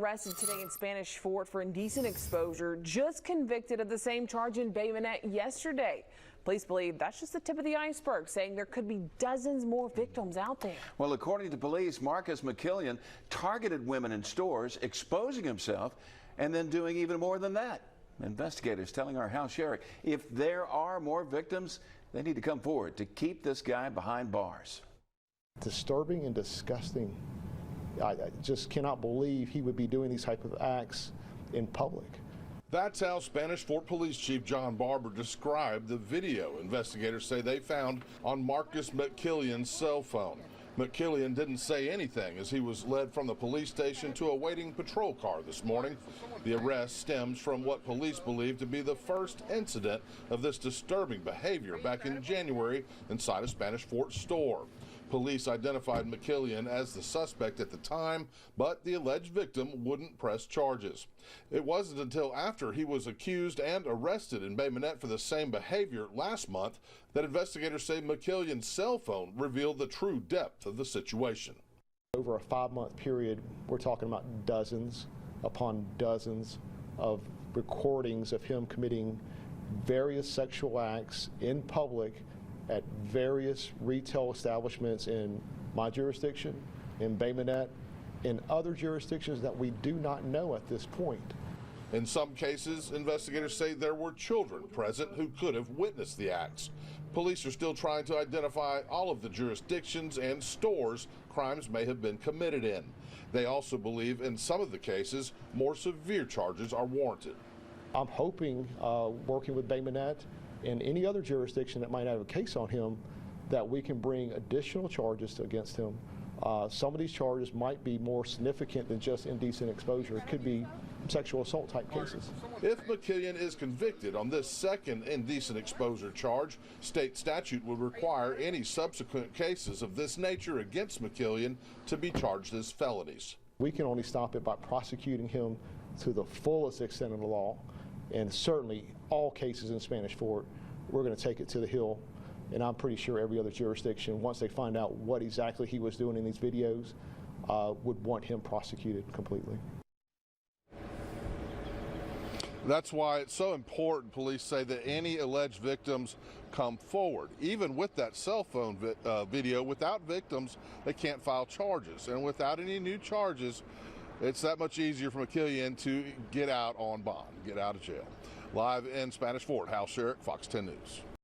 Arrested today in Spanish Fort for indecent exposure, just convicted of the same charge in Bay Minette yesterday. Police believe that's just the tip of the iceberg, saying there could be dozens more victims out there. Well, according to police, Marcus McKillian targeted women in stores, exposing himself, and then doing even more than that. Investigators telling our Hal Sherrick if there are more victims, they need to come forward to keep this guy behind bars. Disturbing and disgusting. I just cannot believe he would be doing these type of acts in public. That's how Spanish Fort Police Chief John Barber described the video investigators say they found on Marcus McKillian's cell phone. McKillian didn't say anything as he was led from the police station to a waiting patrol car this morning. The arrest stems from what police believe to be the first incident of this disturbing behavior back in January inside a Spanish Fort store. Police identified McKillian as the suspect at the time, but the alleged victim wouldn't press charges. It wasn't until after he was accused and arrested in Bay Minette for the same behavior last month that investigators say McKillian's cell phone revealed the true depth of the situation. Over a 5-month period, we're talking about dozens upon dozens of recordings of him committing various sexual acts in public at various retail establishments in my jurisdiction, in Bay Minette, in other jurisdictions that we do not know at this point. In some cases, investigators say there were children present who could have witnessed the acts. Police are still trying to identify all of the jurisdictions and stores crimes may have been committed in. They also believe in some of the cases, more severe charges are warranted. I'm hoping, working with Bay Minette and any other jurisdiction that might have a case on him, that we can bring additional charges against him. Some of these charges might be more significant than just indecent exposure. It could be sexual assault type cases. If McKillian is convicted on this second indecent exposure charge, state statute would require any subsequent cases of this nature against McKillian to be charged as felonies. We can only stop it by prosecuting him to the fullest extent of the law, and certainly all cases in Spanish Fort, we're going to take it to the Hill. And I'm pretty sure every other jurisdiction, once they find out what exactly he was doing in these videos, would want him prosecuted completely. That's why it's so important, police say, that any alleged victims come forward. Even with that cell phone video, without victims, they can't file charges. And without any new charges, it's that much easier for McKillian to get out on bond, get out of jail. Live in Spanish Fort, Hal Sherrick, Fox 10 News.